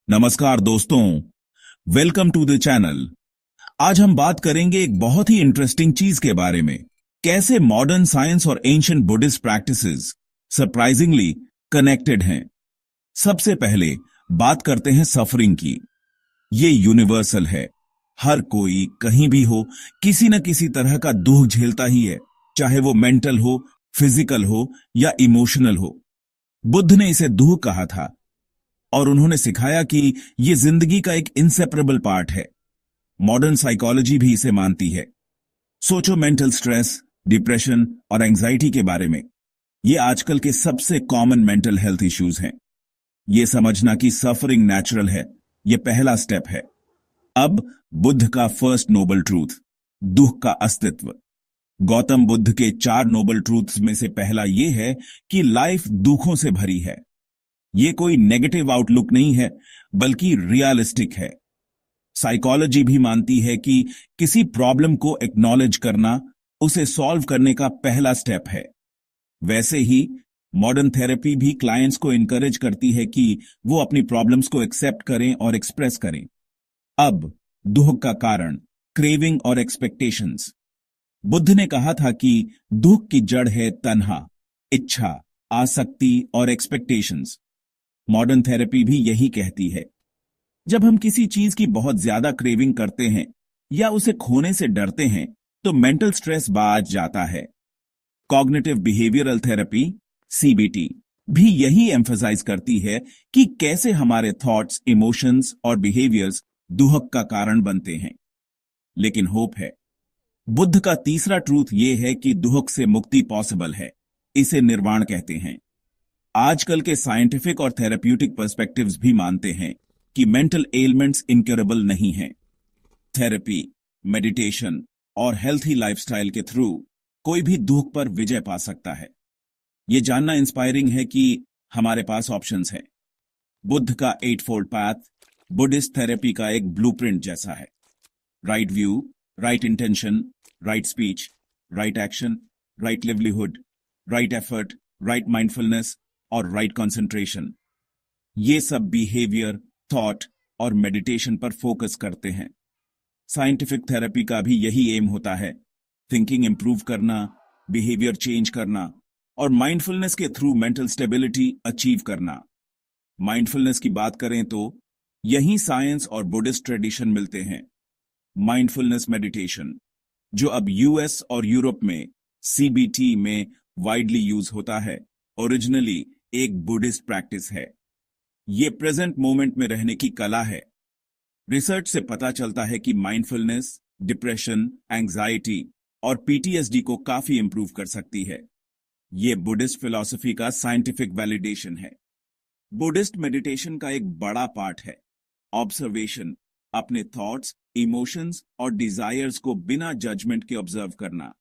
नमस्कार दोस्तों, welcome to the channel. आज हम बात करेंगे एक बहुत ही इंटरेस्टिंग चीज के बारे में, कैसे मॉडर्न साइंस और ancient Buddhist practices surprisingly connected हैं। सबसे पहले बात करते हैं सफरिंग की। ये यूनिवर्सल है। हर कोई कहीं भी हो किसी न किसी तरह का दुख झेलता ही है, चाहे वो मेंटल हो, फिजिकल हो या इमोशनल हो। बुद्ध ने इसे दुख कहा था और उन्होंने सिखाया कि ये जिंदगी का एक इंसेपरेबल पार्ट है। मॉडर्न साइकोलॉजी भी इसे मानती है। सोचो, मेंटल स्ट्रेस, डिप्रेशन और एंजाइटी के बारे में। ये आजकल के सबसे कॉमन मेंटल हेल्थ इश्यूज हैं। ये समझना कि सफरिंग नेचुरल है, ये पहला स्टेप है। अब बुद्ध का फर्स्ट नोबल ट्रूथ, दुख का अस्तित्व। गौतम बुद्ध के 4 नोबल ट्रूथ्स में से पहला यह है कि लाइफ दुखों से भरी है। ये कोई नेगेटिव आउटलुक नहीं है, बल्कि रियलिस्टिक है। साइकोलॉजी भी मानती है कि किसी प्रॉब्लम को एक्नॉलेज करना उसे सॉल्व करने का पहला स्टेप है। वैसे ही मॉडर्न थेरेपी भी क्लाइंट्स को इनकरेज करती है कि वो अपनी प्रॉब्लम्स को एक्सेप्ट करें और एक्सप्रेस करें। अब दुख का कारण, क्रेविंग और एक्सपेक्टेशंस। बुद्ध ने कहा था कि दुख की जड़ है तन्हा, इच्छा, आसक्ति और एक्सपेक्टेशंस। मॉडर्न थेरेपी भी यही कहती है। जब हम किसी चीज की बहुत ज्यादा क्रेविंग करते हैं या उसे खोने से डरते हैं तो मेंटल स्ट्रेस बढ़ जाता है। कॉग्निटिव बिहेवियरल थेरेपी, सीबीटी, भी यही एम्फसाइज करती है कि कैसे हमारे थॉट्स, इमोशंस और बिहेवियर्स दुख का कारण बनते हैं। लेकिन होप है। बुद्ध का तीसरा ट्रूथ यह है कि दुख से मुक्ति पॉसिबल है। इसे निर्वाण कहते हैं। आजकल के साइंटिफिक और थेरेप्यूटिक पर्सपेक्टिव्स भी मानते हैं कि मेंटल एलिमेंट्स इनक्योरेबल नहीं हैं। थेरेपी, मेडिटेशन और हेल्थी लाइफस्टाइल के थ्रू कोई भी दुख पर विजय पा सकता है। यह जानना इंस्पायरिंग है कि हमारे पास ऑप्शंस हैं। बुद्ध का 8 फोल्ड पाथ बुद्धिस्ट थेरेपी का एक ब्लूप्रिंट जैसा है। Right view, right intention, right speech, right action, right livelihood, right effort, right mindfulness और राइट कंसंट्रेशन। ये सब बिहेवियर, थॉट और मेडिटेशन पर फोकस करते हैं। साइंटिफिक थेरेपी का भी यही एम होता है, थिंकिंग इंप्रूव करना, बिहेवियर चेंज करना और माइंडफुलनेस के थ्रू मेंटल स्टेबिलिटी अचीव करना। माइंडफुलनेस की बात करें तो यही साइंस और बुद्धिस्ट ट्रेडिशन मिलते हैं। माइंडफुलनेस मेडिटेशन, जो अब यूएस और यूरोप में सीबीटी में वाइडली यूज होता है, ओरिजिनली एक बुद्धिस्ट प्रैक्टिस है। ये प्रेजेंट मोमेंट में रहने की कला है। रिसर्च से पता चलता है कि माइंडफुलनेस डिप्रेशन, एंजाइटी और पीटीएसडी को काफी इंप्रूव कर सकती है। ये बुद्धिस्ट फिलॉसफी का साइंटिफिक वैलिडेशन है। बुद्धिस्ट मेडिटेशन का एक बड़ा पार्ट है ऑब्जर्वेशन, अपने थॉट्स, इमोशंस और डिजायर्स को बिना जजमेंट के ऑब्जर्व करना।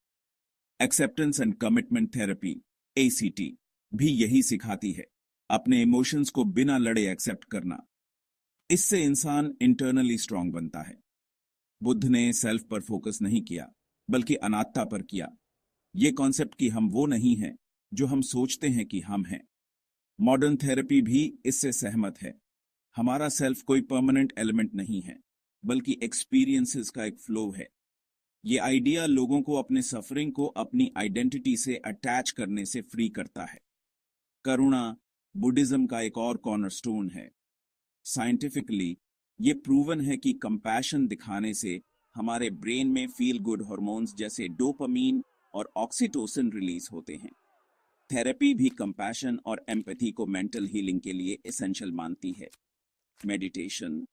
Acceptance and commitment therapy, ACT, भी यही सिखाती है, अपने इमोशंस को बिना लड़े एक्सेप्ट करना। इससे इंसान इंटरनली स्ट्रांग बनता है। बुद्ध ने सेल्फ पर फोकस नहीं किया, बल्कि अनात्ता पर किया। यह कॉन्सेप्ट कि हम वो नहीं हैं जो हम सोचते हैं कि हम हैं। मॉडर्न थेरेपी भी इससे सहमत है। हमारा सेल्फ कोई परमानेंट एलिमेंट नहीं है, बल्कि एक्सपीरियंसेस का एक फ्लो है। ये आइडिया लोगों को अपने सफरिंग को अपनी आइडेंटिटी से अटैच करने से फ्री करता है। करुणा बुद्धिज्म का एक और कॉर्नरस्टोन है। साइंटिफिकली ये प्रूवन है कि कंपैशन दिखाने से हमारे ब्रेन में फील गुड हार्मोन्स जैसे डोपामीन और ऑक्सीटोसिन रिलीज होते हैं। थेरेपी भी कंपैशन और एम्पैथी को मेंटल हीलिंग के लिए एसेंशियल मानती है। मेडिटेशन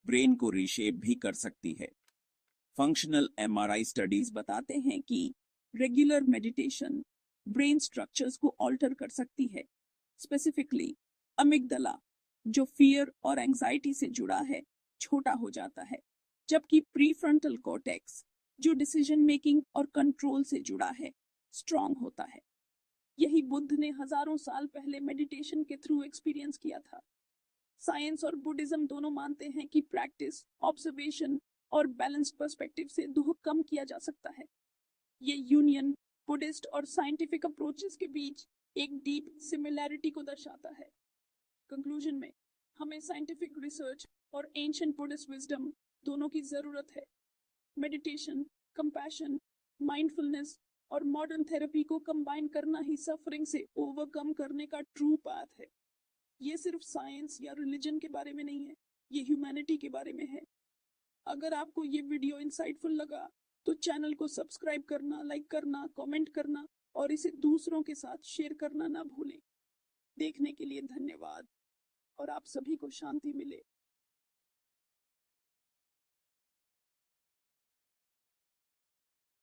ब्रेन को रीशेप भी कर सकती है। फंक्शनल एमआरआई स्टडीज बताते हैं कि रेगुलर मेडिटेशन ब्रेन स्ट्रक्चर्स को ऑल्टर कर सकती है। स्पेसिफिकली अमिगडला, जो फियर और एंजाइटी से जुड़ा है, छोटा हो जाता है, जबकि प्रीफ्रंटल कॉर्टेक्स, जो डिसीजन मेकिंग और कंट्रोल से जुड़ा है, स्ट्रांग होता है। यही बुद्ध ने हजारों साल पहले मेडिटेशन के थ्रू एक्सपीरियंस किया था। साइंस और बुद्धिज्म दोनों मानते हैं कि प्रैक्टिस, ऑब्जर्वेशन और बैलेंस्ड पर्सपेक्टिव से दुख कम किया जा सकता है। ये यूनियन बुद्धिस्ट और साइंटिफिक अप्रोचेस के बीच एक डीप सिमिलैरिटी को दर्शाता है। कंक्लूजन में हमें साइंटिफिक रिसर्च और एंशिएंट बुद्धिस्ट विजडम दोनों की ज़रूरत है। मेडिटेशन, कंपैशन, माइंडफुलनेस और मॉडर्न थेरेपी को कंबाइन करना ही सफरिंग से ओवरकम करने का ट्रू पाथ है। ये सिर्फ साइंस या रिलीजन के बारे में नहीं है, ये ह्यूमैनिटी के बारे में है। अगर आपको ये वीडियो इंसाइटफुल लगा तो चैनल को सब्सक्राइब करना, लाइक करना, कमेंट करना और इसे दूसरों के साथ शेयर करना ना भूलें। देखने के लिए धन्यवाद और आप सभी को शांति मिले।